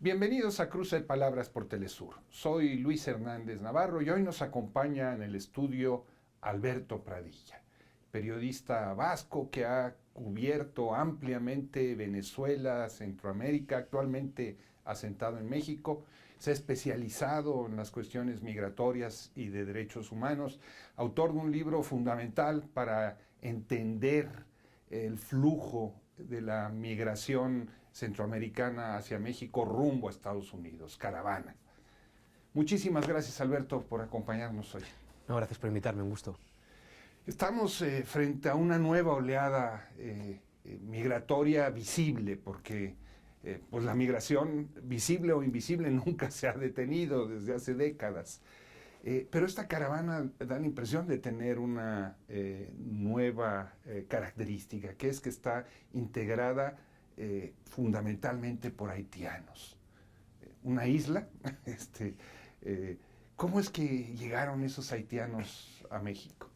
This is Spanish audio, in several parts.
Bienvenidos a Cruce de Palabras por Telesur. Soy Luis Hernández Navarro y hoy nos acompaña en el estudio Alberto Pradilla, periodista vasco que ha cubierto ampliamente Venezuela, Centroamérica, actualmente asentado en México. Se ha especializado en las cuestiones migratorias y de derechos humanos, autor de un libro fundamental para entender el flujo de la migración centroamericana hacia México rumbo a Estados Unidos, Caravana. Muchísimas gracias, Alberto, por acompañarnos hoy. No, gracias por invitarme, un gusto. Estamos frente a una nueva oleada migratoria visible, porque pues la migración, visible o invisible, nunca se ha detenido desde hace décadas. Pero esta caravana da la impresión de tener una nueva característica, que es que está integrada fundamentalmente por haitianos. Una isla, ¿cómo es que llegaron esos haitianos a México?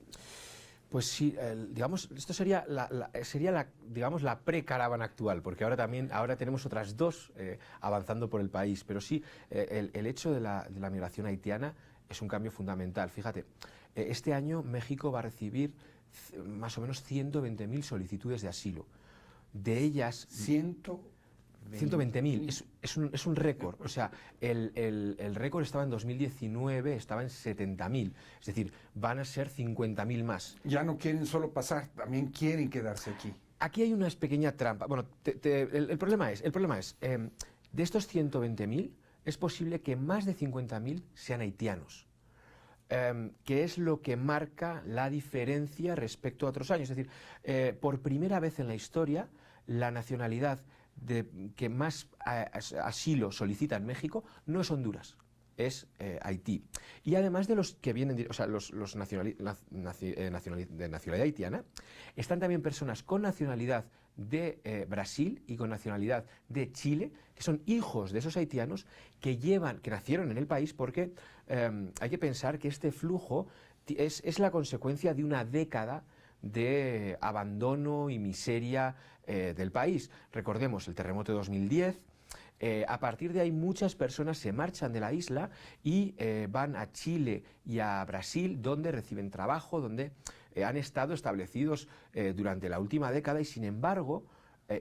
Pues sí, digamos, esto sería la pre-caravana actual, porque ahora tenemos otras dos avanzando por el país, pero sí, el hecho de la migración haitiana es un cambio fundamental. Fíjate, este año México va a recibir más o menos 120.000 solicitudes de asilo. De ellas... 120.000, es un récord. O sea, el récord estaba en 2019, estaba en 70.000. Es decir, van a ser 50.000 más. Ya no quieren solo pasar, también quieren quedarse aquí. Aquí hay una pequeña trampa. Bueno, el problema es, de estos 120.000, es posible que más de 50.000 sean haitianos. Que es lo que marca la diferencia respecto a otros años. Es decir, por primera vez en la historia, la nacionalidad que más asilo solicita en México no es Honduras, es Haití. Y además de los que vienen, o sea, los de nacionalidad haitiana, están también personas con nacionalidad de Brasil y con nacionalidad de Chile, que son hijos de esos haitianos que nacieron en el país, porque hay que pensar que este flujo es la consecuencia de una década de abandono y miseria del país. Recordemos el terremoto de 2010. A partir de ahí muchas personas se marchan de la isla y van a Chile y a Brasil, donde reciben trabajo, donde han estado establecidos durante la última década y, sin embargo,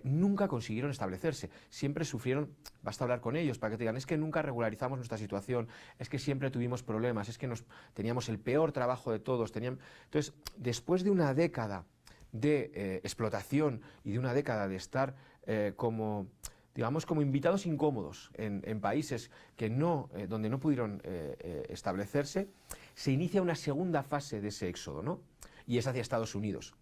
nunca consiguieron establecerse. Siempre sufrieron, basta hablar con ellos para que te digan, es que nunca regularizamos nuestra situación, es que siempre tuvimos problemas, es que teníamos el peor trabajo de todos. Entonces, después de una década de explotación y de una década de estar como invitados incómodos en países donde no pudieron establecerse, se inicia una segunda fase de ese éxodo, ¿no? Y es hacia Estados Unidos.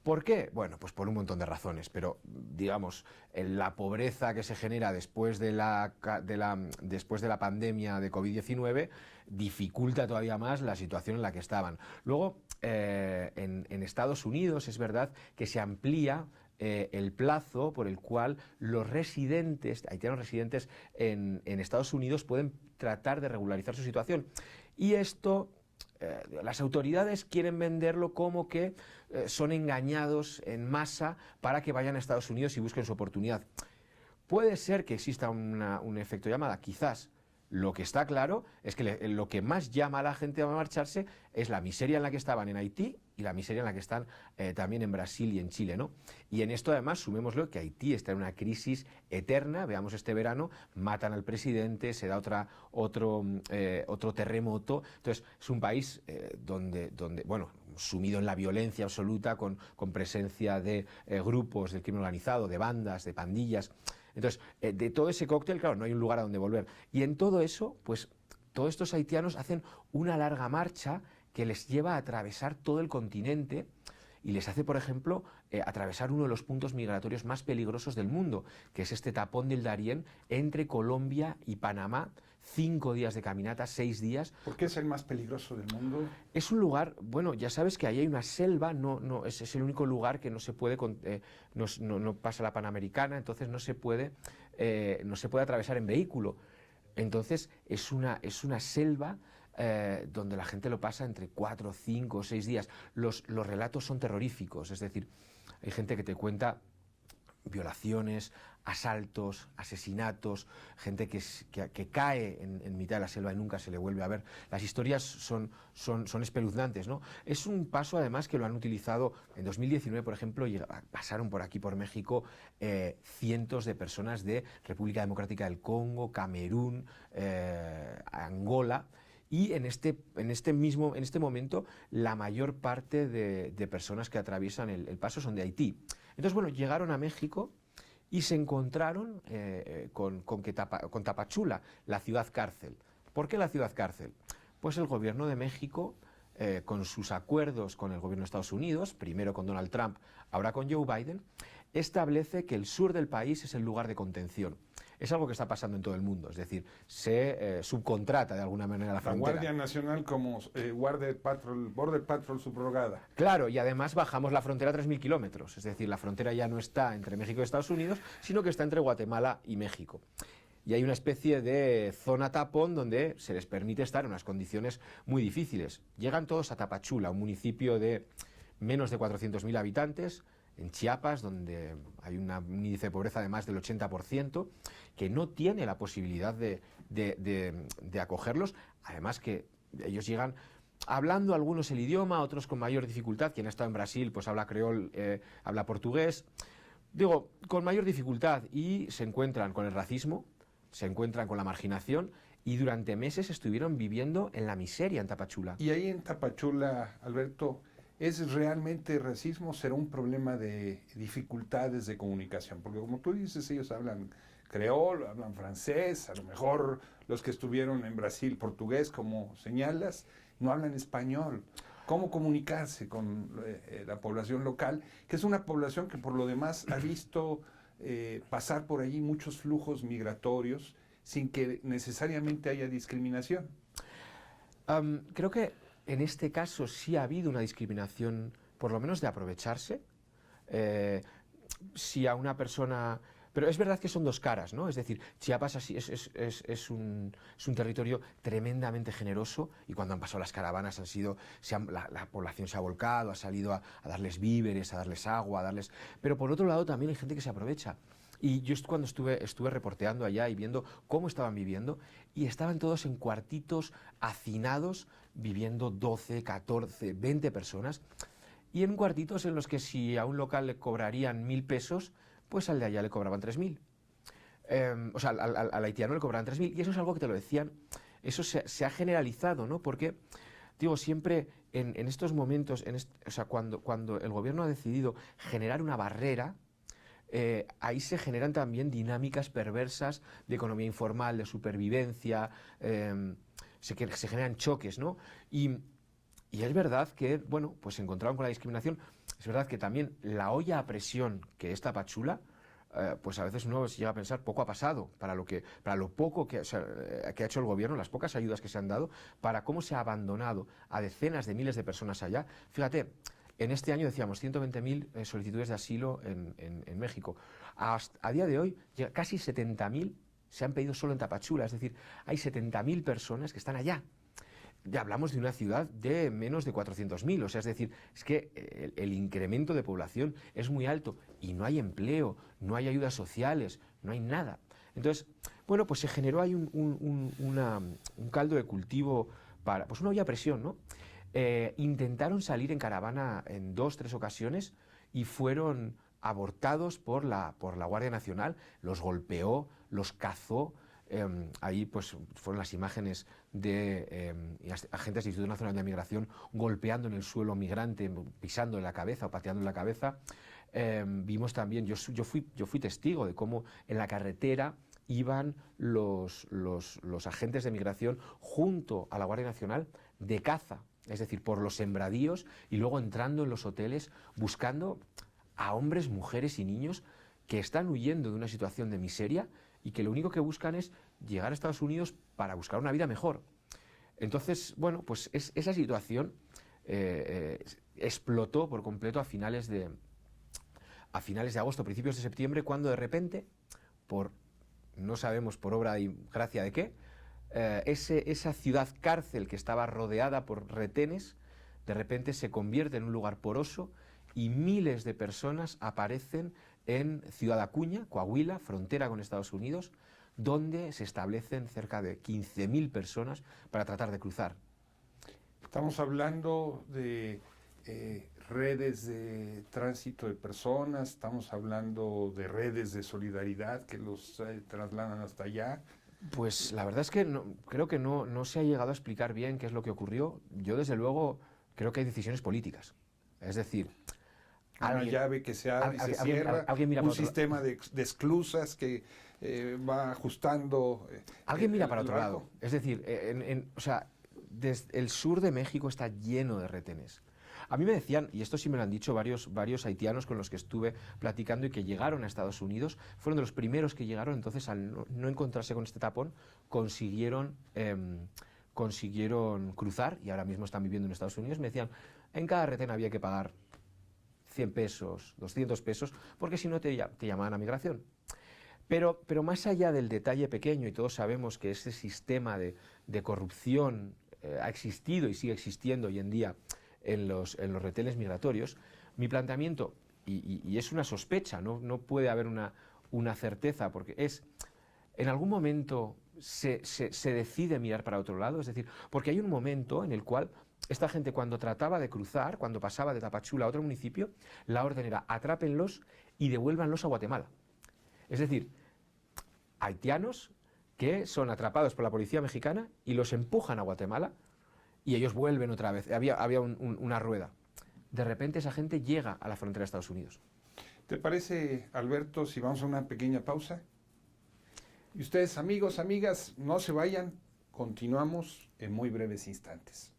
¿Por qué? Bueno, pues por un montón de razones, pero digamos, la pobreza que se genera después de la pandemia de COVID-19 dificulta todavía más la situación en la que estaban. Luego, en Estados Unidos es verdad que se amplía el plazo por el cual los haitianos residentes en Estados Unidos pueden tratar de regularizar su situación. Y esto... las autoridades quieren venderlo como que son engañados en masa para que vayan a Estados Unidos y busquen su oportunidad. Puede ser que exista un efecto llamada, quizás. Lo que está claro es que lo que más llama a la gente a marcharse es la miseria en la que estaban en Haití y la miseria en la que están también en Brasil y en Chile, ¿no? Y en esto además sumémoslo que Haití está en una crisis eterna. Veamos este verano, matan al presidente, se da otro terremoto. Entonces es un país donde sumido en la violencia absoluta, con presencia de grupos del crimen organizado, de bandas, de pandillas. Entonces, de todo ese cóctel, claro, no hay un lugar a donde volver. Y en todo eso, pues, todos estos haitianos hacen una larga marcha que les lleva a atravesar todo el continente y les hace, por ejemplo, atravesar uno de los puntos migratorios más peligrosos del mundo, que es este tapón del Darién entre Colombia y Panamá. 5 días de caminata, 6 días. ¿Por qué es el más peligroso del mundo? Es un lugar, bueno, ya sabes que ahí hay una selva, es el único lugar que no se puede, no pasa la Panamericana, entonces no se puede atravesar en vehículo. Entonces es una selva donde la gente lo pasa entre 4, 5 o 6 días. Los relatos son terroríficos, es decir, hay gente que te cuenta violaciones, asaltos, asesinatos, gente que cae en mitad de la selva y nunca se le vuelve a ver. Las historias son espeluznantes, ¿no? Es un paso, además, que lo han utilizado en 2019, por ejemplo, pasaron por aquí, por México, cientos de personas de República Democrática del Congo, Camerún, Angola. Y en este momento, la mayor parte de personas que atraviesan el paso son de Haití. Entonces, bueno, llegaron a México y se encontraron con Tapachula, la ciudad cárcel. ¿Por qué la ciudad cárcel? Pues el gobierno de México, con sus acuerdos con el gobierno de Estados Unidos, primero con Donald Trump, ahora con Joe Biden, establece que el sur del país es el lugar de contención. Es algo que está pasando en todo el mundo, es decir, se subcontrata de alguna manera la frontera. La Guardia Nacional como Border Patrol subrogada. Claro, y además bajamos la frontera a 3.000 kilómetros, es decir, la frontera ya no está entre México y Estados Unidos, sino que está entre Guatemala y México. Y hay una especie de zona tapón donde se les permite estar en unas condiciones muy difíciles. Llegan todos a Tapachula, un municipio de menos de 400.000 habitantes, en Chiapas, donde hay un índice de pobreza de más del 80%, que no tiene la posibilidad de acogerlos, además que ellos llegan hablando algunos el idioma, otros con mayor dificultad. Quien ha estado en Brasil pues habla creol, habla portugués, digo, con mayor dificultad, y se encuentran con el racismo, se encuentran con la marginación, y durante meses estuvieron viviendo en la miseria en Tapachula. Y ahí en Tapachula, Alberto, ¿es realmente racismo? ¿Será un problema de dificultades de comunicación? Porque como tú dices, ellos hablan creol, hablan francés, a lo mejor los que estuvieron en Brasil, portugués, como señalas, no hablan español. ¿Cómo comunicarse con la población local? Que es una población que por lo demás ha visto pasar por allí muchos flujos migratorios sin que necesariamente haya discriminación. Creo que en este caso sí ha habido una discriminación, por lo menos de aprovecharse. Si a una persona... Pero es verdad que son dos caras, ¿no? Es decir, Chiapas es un territorio tremendamente generoso, y cuando han pasado las caravanas la población se ha volcado, ha salido a darles víveres, a darles agua, a darles... Pero por otro lado también hay gente que se aprovecha. Y yo cuando estuve reporteando allá y viendo cómo estaban viviendo, y estaban todos en cuartitos hacinados, viviendo 12, 14, 20 personas, y en cuartitos en los que si a un local le cobrarían 1.000 pesos, pues al de allá le cobraban 3.000. O sea, al haitiano le cobraban 3.000, y eso es algo que te lo decían, eso se ha generalizado, ¿no? Porque, digo, siempre en estos momentos, o sea, cuando el gobierno ha decidido generar una barrera, ahí se generan también dinámicas perversas de economía informal, de supervivencia, se generan choques, ¿no? Y es verdad que, bueno, pues se encontraron con la discriminación. Es verdad que también la olla a presión que es Tapachula, pues a veces uno se llega a pensar, poco ha pasado para lo poco que ha hecho el gobierno, las pocas ayudas que se han dado, para cómo se ha abandonado a decenas de miles de personas allá. Fíjate, en este año decíamos 120.000 solicitudes de asilo en México. A día de hoy, casi 70.000 se han pedido solo en Tapachula, es decir, hay 70.000 personas que están allá. Ya hablamos de una ciudad de menos de 400.000, o sea, es decir, es que el incremento de población es muy alto y no hay empleo, no hay ayudas sociales, no hay nada. Entonces, bueno, pues se generó ahí un caldo de cultivo para, pues una olla a presión, ¿no? Intentaron salir en caravana en 2, 3 ocasiones y fueron abortados por la Guardia Nacional, los golpeó, los cazó. Ahí pues fueron las imágenes de agentes del Instituto Nacional de Migración golpeando en el suelo migrante, pisando en la cabeza o pateando en la cabeza. Vimos también, yo fui testigo de cómo en la carretera iban los agentes de migración junto a la Guardia Nacional de caza, es decir, por los sembradíos, y luego entrando en los hoteles buscando a hombres, mujeres y niños que están huyendo de una situación de miseria y que lo único que buscan es llegar a Estados Unidos para buscar una vida mejor. Entonces, bueno, pues esa situación explotó por completo a finales de agosto, principios de septiembre, cuando de repente, no sabemos por obra y gracia de qué, esa ciudad cárcel que estaba rodeada por retenes, de repente se convierte en un lugar poroso y miles de personas aparecen en Ciudad Acuña, Coahuila, frontera con Estados Unidos, donde se establecen cerca de 15.000 personas para tratar de cruzar. Estamos hablando de redes de tránsito de personas, estamos hablando de redes de solidaridad que los trasladan hasta allá. Pues la verdad es que creo que no se ha llegado a explicar bien qué es lo que ocurrió. Yo, desde luego, creo que hay decisiones políticas. Es decir, una llave que se abre y se cierra, un sistema de esclusas que va ajustando. Alguien mira para otro lado. Es decir, o sea, desde el sur de México está lleno de retenes. A mí me decían, y esto sí me lo han dicho varios haitianos con los que estuve platicando y que llegaron a Estados Unidos, fueron de los primeros que llegaron, entonces al no encontrarse con este tapón, consiguieron cruzar y ahora mismo están viviendo en Estados Unidos. Me decían, en cada retén había que pagar 100 pesos, 200 pesos, porque si no te llamaban a migración. Pero más allá del detalle pequeño, y todos sabemos que ese sistema de corrupción ha existido y sigue existiendo hoy en día en los retenes migratorios, mi planteamiento, y es una sospecha, no puede haber una certeza, porque en algún momento se decide mirar para otro lado, es decir, porque hay un momento en el cual esta gente, cuando trataba de cruzar, cuando pasaba de Tapachula a otro municipio, la orden era atrápenlos y devuélvanlos a Guatemala. Es decir, haitianos que son atrapados por la policía mexicana y los empujan a Guatemala y ellos vuelven otra vez. Había una rueda. De repente esa gente llega a la frontera de Estados Unidos. ¿Te parece, Alberto, si vamos a una pequeña pausa? Y ustedes, amigos, amigas, no se vayan. Continuamos en muy breves instantes.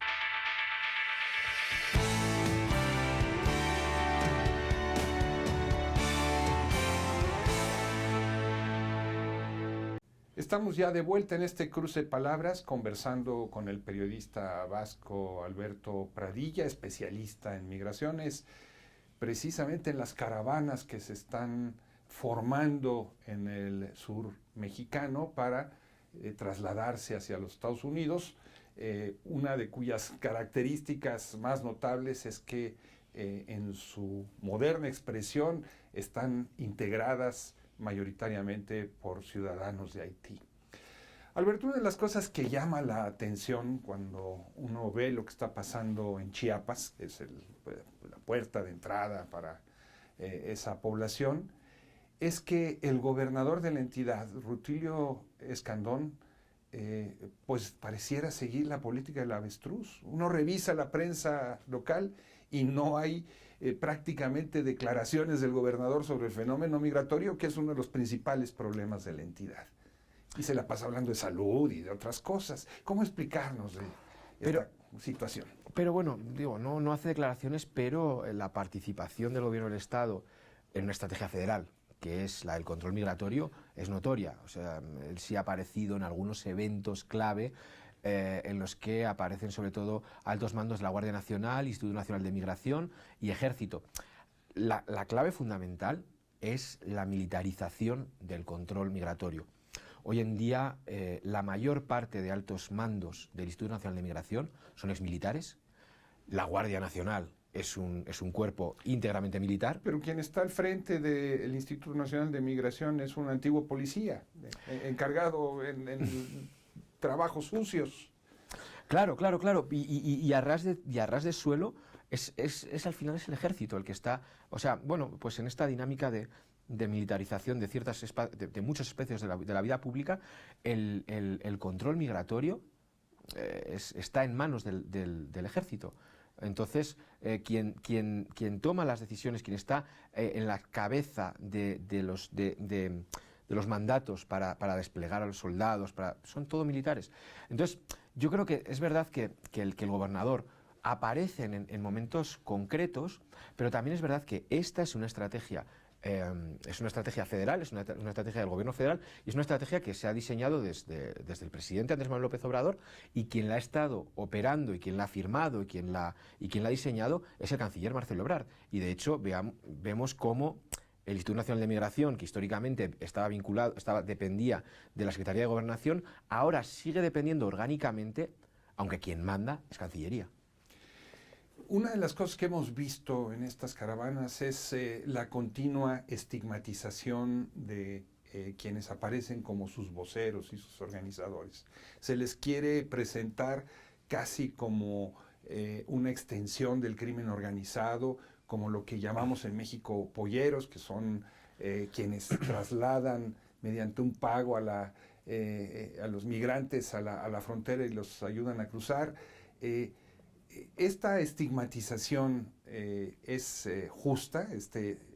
Estamos ya de vuelta en este cruce de palabras, conversando con el periodista vasco Alberto Pradilla, especialista en migraciones, precisamente en las caravanas que se están formando en el sur mexicano para trasladarse hacia los Estados Unidos, una de cuyas características más notables es que en su moderna expresión están integradas mayoritariamente por ciudadanos de Haití. Alberto, una de las cosas que llama la atención cuando uno ve lo que está pasando en Chiapas, que es la puerta de entrada para esa población, es que el gobernador de la entidad, Rutilio Escandón, pues pareciera seguir la política del avestruz. Uno revisa la prensa local y no hay prácticamente declaraciones del gobernador sobre el fenómeno migratorio, que es uno de los principales problemas de la entidad. Y se la pasa hablando de salud y de otras cosas. ¿Cómo explicarnos de esta situación? Pero bueno, digo, no hace declaraciones, pero la participación del gobierno del Estado en una estrategia federal, que es la del control migratorio, es notoria. O sea, él sí ha aparecido en algunos eventos clave en los que aparecen sobre todo altos mandos de la Guardia Nacional, Instituto Nacional de Migración y Ejército. La clave fundamental es la militarización del control migratorio. Hoy en día la mayor parte de altos mandos del Instituto Nacional de Migración son exmilitares. La Guardia Nacional es un cuerpo íntegramente militar. Pero quien está al frente del Instituto Nacional de Migración es un antiguo policía, encargado en trabajos sucios. Claro. Y a ras de suelo al final es el ejército el que está, o sea, bueno, pues en esta dinámica de militarización de muchos espacios de la vida pública, el control migratorio está en manos del ejército. Entonces, quien toma las decisiones, quien está en la cabeza de los mandatos para desplegar a los soldados, son todo militares. Entonces, yo creo que es verdad que el gobernador aparece en momentos concretos, pero también es verdad que esta es una estrategia federal, es una estrategia del gobierno federal y es una estrategia que se ha diseñado desde el presidente Andrés Manuel López Obrador, y quien la ha estado operando y quien la ha firmado y quien la ha diseñado es el canciller Marcelo Ebrard. Y de hecho vemos cómo el Instituto Nacional de Migración, que históricamente dependía de la Secretaría de Gobernación, ahora sigue dependiendo orgánicamente, aunque quien manda es Cancillería. Una de las cosas que hemos visto en estas caravanas es la continua estigmatización de quienes aparecen como sus voceros y sus organizadores. Se les quiere presentar casi como una extensión del crimen organizado, como lo que llamamos en México polleros, que son quienes trasladan mediante un pago a los migrantes a la frontera y los ayudan a cruzar. Esta estigmatización es justa.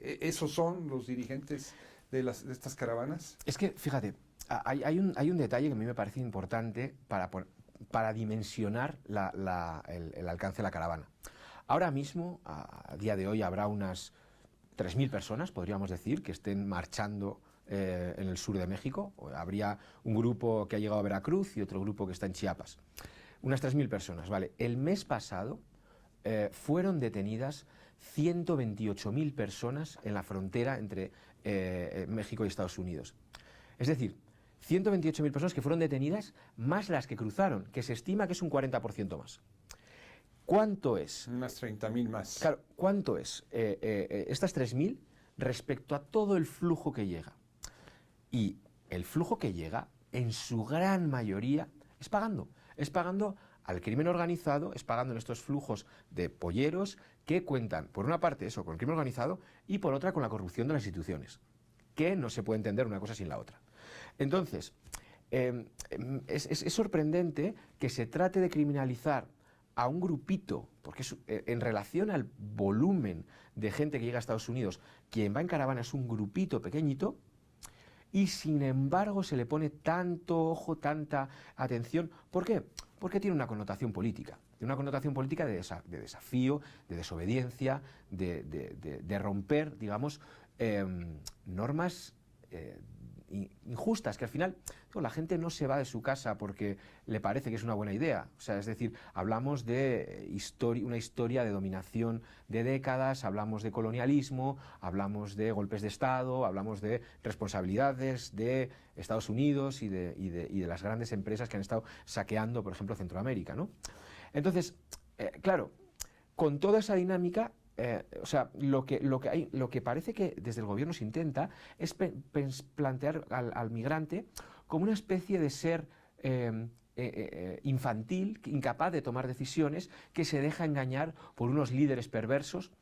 ¿Esos son los dirigentes de estas caravanas? Es que, fíjate, hay un detalle que a mí me parece importante para dimensionar el alcance de la caravana. Ahora mismo, a día de hoy, habrá unas 3.000 personas, podríamos decir, que estén marchando en el sur de México. Habría un grupo que ha llegado a Veracruz y otro grupo que está en Chiapas. Unas 3.000 personas, ¿vale? El mes pasado fueron detenidas 128.000 personas en la frontera entre México y Estados Unidos. Es decir, 128.000 personas que fueron detenidas, más las que cruzaron, que se estima que es un 40% más. ¿Cuánto es? Unas 30.000 más. Claro, ¿cuánto es estas 3.000 respecto a todo el flujo que llega? Y el flujo que llega, en su gran mayoría, es pagando al crimen organizado, es pagando en estos flujos de polleros que cuentan, por una parte, eso, con el crimen organizado, y por otra, con la corrupción de las instituciones, que no se puede entender una cosa sin la otra. Entonces, es sorprendente que se trate de criminalizar a un grupito, porque en relación al volumen de gente que llega a Estados Unidos, quien va en caravana es un grupito pequeñito, y sin embargo se le pone tanto ojo, tanta atención. ¿Por qué? Porque tiene una connotación política. Tiene una connotación política de desafío, de desobediencia, de romper, digamos, normas injustas, que al final la gente no se va de su casa porque le parece que es una buena idea. O sea, es decir, hablamos de una historia de dominación de décadas, hablamos de colonialismo, hablamos de golpes de Estado, hablamos de responsabilidades de Estados Unidos y de las grandes empresas que han estado saqueando, por ejemplo, Centroamérica, ¿no? Entonces, claro, con toda esa dinámica, o sea, lo que parece que desde el gobierno se intenta es plantear al migrante como una especie de ser infantil, incapaz de tomar decisiones, que se deja engañar por unos líderes perversos.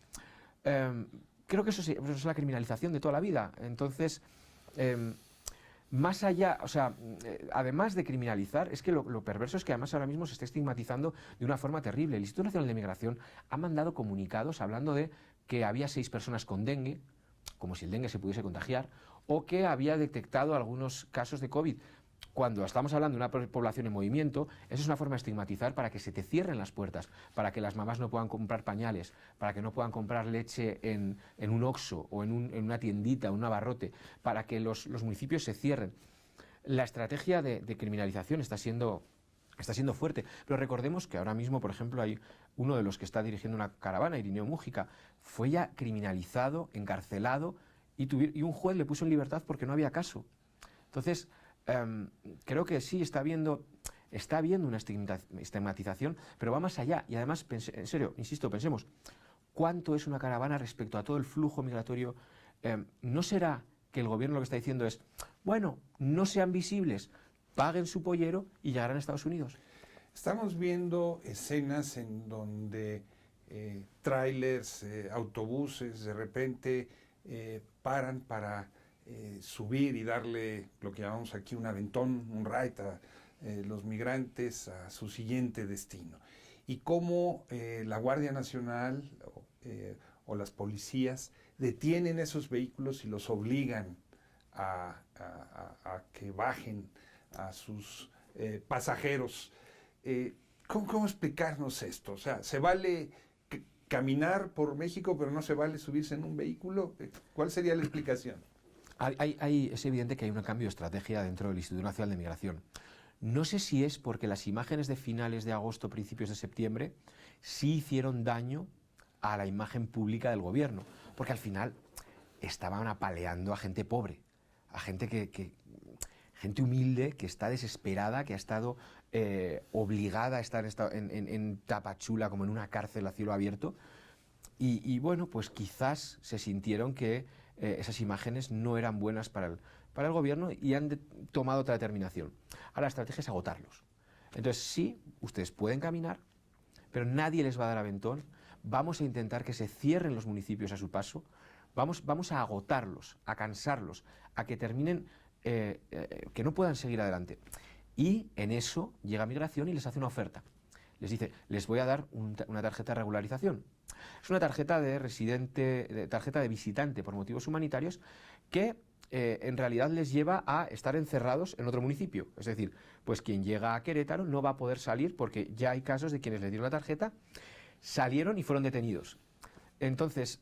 Creo que eso es la criminalización de toda la vida. Entonces, más allá, o sea, además de criminalizar, es que lo perverso es que además ahora mismo se está estigmatizando de una forma terrible. El Instituto Nacional de Migración ha mandado comunicados hablando de que había 6 personas con dengue, como si el dengue se pudiese contagiar, o que había detectado algunos casos de COVID. Cuando estamos hablando de una población en movimiento, eso es una forma de estigmatizar para que se te cierren las puertas, para que las mamás no puedan comprar pañales, para que no puedan comprar leche en un Oxxo o en una tiendita, un abarrote, para que los municipios se cierren. La estrategia de criminalización está siendo fuerte, pero recordemos que ahora mismo, por ejemplo, hay uno de los que está dirigiendo una caravana, Irineo Mújica, fue ya criminalizado, encarcelado, y un juez le puso en libertad porque no había caso. Entonces, creo que sí está habiendo una estigmatización, pero va más allá. Y además, en serio, insisto, pensemos, ¿cuánto es una caravana respecto a todo el flujo migratorio? ¿No será que el gobierno lo que está diciendo es, bueno, no sean visibles, paguen su pollero y llegarán a Estados Unidos? Estamos viendo escenas en donde tráilers, autobuses, de repente paran para subir y darle lo que llamamos aquí un aventón, un ride a los migrantes a su siguiente destino. Y cómo la Guardia Nacional o las policías detienen esos vehículos y los obligan a que bajen a sus pasajeros. ¿Cómo explicarnos esto? O sea, ¿se vale caminar por México pero no se vale subirse en un vehículo? ¿Cuál sería la explicación? Es evidente que hay un cambio de estrategia dentro del Instituto Nacional de Migración. No sé si es porque las imágenes de finales de agosto, principios de septiembre, sí hicieron daño a la imagen pública del gobierno, porque al final estaban apaleando a gente pobre, a gente gente humilde que está desesperada, que ha estado obligada a estar en Tapachula, como en una cárcel a cielo abierto. Y bueno, pues quizás se sintieron que esas imágenes no eran buenas para el gobierno y han tomado otra determinación. Ahora la estrategia es agotarlos. Entonces sí, ustedes pueden caminar, pero nadie les va a dar aventón. Vamos a intentar que se cierren los municipios a su paso. Vamos a agotarlos, a cansarlos, a que terminen, que no puedan seguir adelante. Y en eso llega Migración y les hace una oferta. Les dice, les voy a dar una tarjeta de regularización. Es una tarjeta de residente, tarjeta de visitante por motivos humanitarios que en realidad les lleva a estar encerrados en otro municipio. Es decir, pues quien llega a Querétaro no va a poder salir porque ya hay casos de quienes les dieron la tarjeta, salieron y fueron detenidos. Entonces,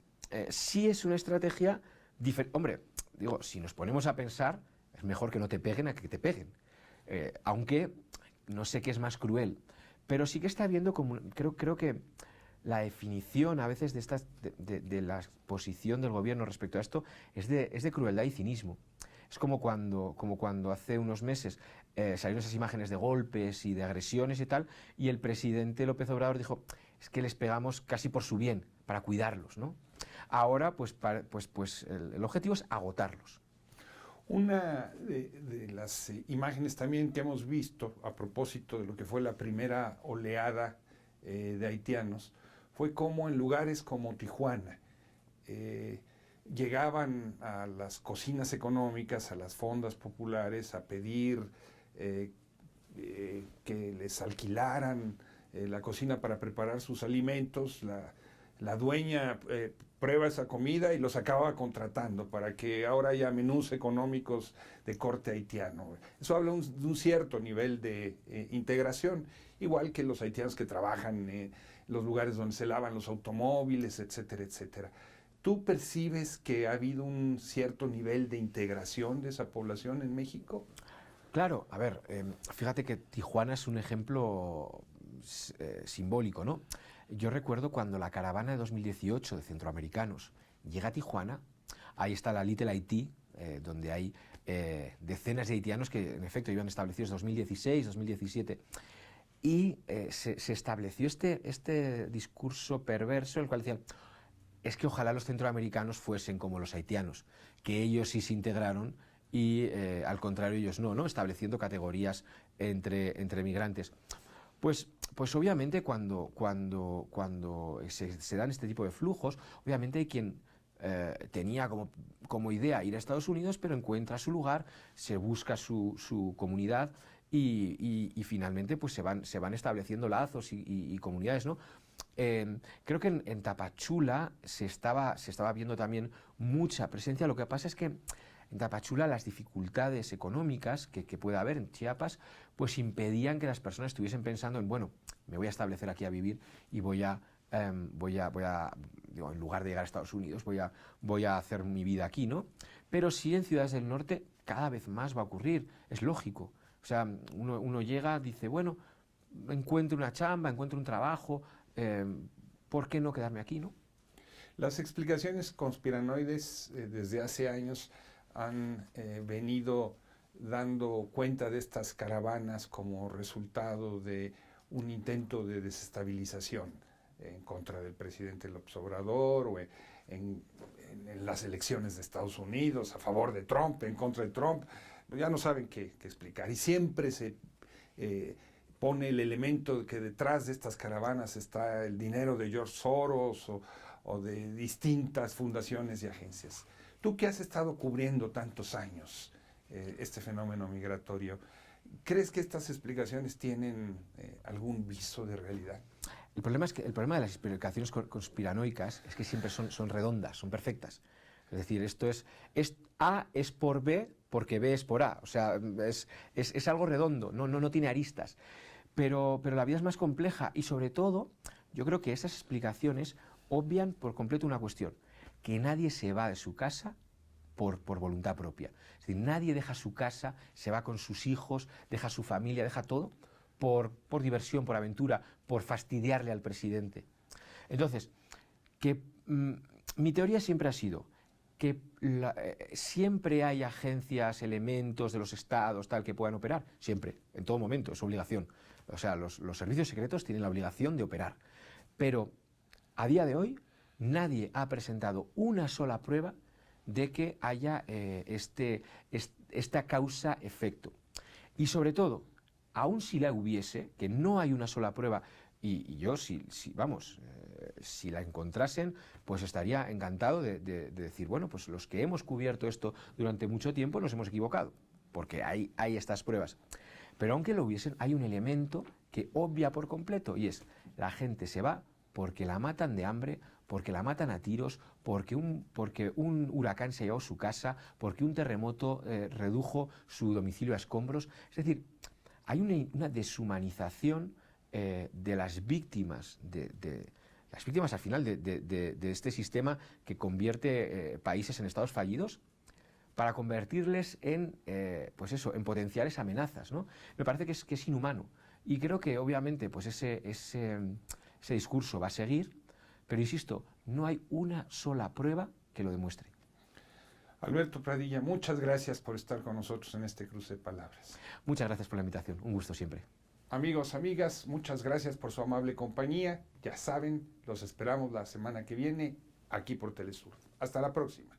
sí es una estrategia diferente. Hombre, digo, si nos ponemos a pensar, es mejor que no te peguen a que te peguen. Aunque no sé qué es más cruel. Pero sí que está habiendo como, creo que la definición a veces de la posición del gobierno respecto a esto es de crueldad y cinismo. Es como cuando hace unos meses salieron esas imágenes de golpes y de agresiones y tal, y el presidente López Obrador dijo, es que les pegamos casi por su bien, para cuidarlos, ¿no? Ahora, pues el objetivo es agotarlos. Una de las imágenes también que hemos visto a propósito de lo que fue la primera oleada de haitianos fue como en lugares como Tijuana llegaban a las cocinas económicas, a las fondas populares a pedir que les alquilaran la cocina para preparar sus alimentos. La dueña prueba esa comida y los acaba contratando para que ahora haya menús económicos de corte haitiano. Eso habla de un cierto nivel de integración, igual que los haitianos que trabajan en los lugares donde se lavan los automóviles, etcétera, etcétera. ¿Tú percibes que ha habido un cierto nivel de integración de esa población en México? Claro, a ver, fíjate que Tijuana es un ejemplo simbólico, ¿no? Yo recuerdo cuando la caravana de 2018 de centroamericanos llega a Tijuana, ahí está la Little Haití, donde hay decenas de haitianos que en efecto iban establecidos en 2016, 2017, y se estableció este discurso perverso en el cual decían, es que ojalá los centroamericanos fuesen como los haitianos, que ellos sí se integraron y al contrario ellos no, estableciendo categorías entre migrantes. Pues obviamente cuando se dan este tipo de flujos, obviamente hay quien tenía como idea ir a Estados Unidos, pero encuentra su lugar, se busca su comunidad y finalmente pues se van estableciendo lazos y comunidades, ¿no? Creo que en Tapachula se estaba viendo también mucha presencia. Lo que pasa es que en Tapachula las dificultades económicas que pueda haber en Chiapas pues impedían que las personas estuviesen pensando en, bueno, me voy a establecer aquí a vivir y digo, en lugar de llegar a Estados Unidos, voy a hacer mi vida aquí, ¿no? Pero sí en ciudades del norte cada vez más va a ocurrir, es lógico. O sea, uno llega, dice, bueno, encuentro una chamba, encuentro un trabajo, ¿por qué no quedarme aquí, no? Las explicaciones conspiranoides desde hace años han venido dando cuenta de estas caravanas como resultado de un intento de desestabilización en contra del presidente López Obrador o en las elecciones de Estados Unidos, a favor de Trump, en contra de Trump. Ya no saben qué explicar. Y siempre se pone el elemento de que detrás de estas caravanas está el dinero de George Soros o de distintas fundaciones y agencias. Tú que has estado cubriendo tantos años este fenómeno migratorio, ¿crees que estas explicaciones tienen algún viso de realidad? El problema de las explicaciones conspiranoicas es que siempre son redondas, son perfectas. Es decir, esto es A es por B porque B es por A. O sea, es algo redondo, no tiene aristas. Pero la vida es más compleja y sobre todo yo creo que esas explicaciones obvian por completo una cuestión, que nadie se va de su casa por voluntad propia. Es decir, nadie deja su casa, se va con sus hijos, deja su familia, deja todo por diversión, por aventura, por fastidiarle al presidente. Entonces, mi teoría siempre ha sido que siempre hay agencias, elementos de los estados, tal, que puedan operar, siempre, en todo momento, es obligación. O sea, los servicios secretos tienen la obligación de operar. Pero a día de hoy nadie ha presentado una sola prueba de que haya esta causa-efecto. Y sobre todo, aun si la hubiese, que no hay una sola prueba, y yo, si la encontrasen, pues estaría encantado de decir, bueno, pues los que hemos cubierto esto durante mucho tiempo nos hemos equivocado, porque hay estas pruebas. Pero aunque lo hubiesen, hay un elemento que obvia por completo, y es, la gente se va porque la matan de hambre, porque la matan a tiros, porque un huracán se llevó su casa, porque un terremoto redujo su domicilio a escombros. Es decir, hay una deshumanización de las víctimas, las víctimas al final de este sistema que convierte países en estados fallidos, para convertirles en, pues eso, en potenciales amenazas, ¿no? Me parece que es inhumano. Y creo que obviamente pues ese discurso va a seguir, pero insisto, no hay una sola prueba que lo demuestre. Alberto Pradilla, muchas gracias por estar con nosotros en este cruce de palabras. Muchas gracias por la invitación, un gusto siempre. Amigos, amigas, muchas gracias por su amable compañía. Ya saben, los esperamos la semana que viene aquí por Telesur. Hasta la próxima.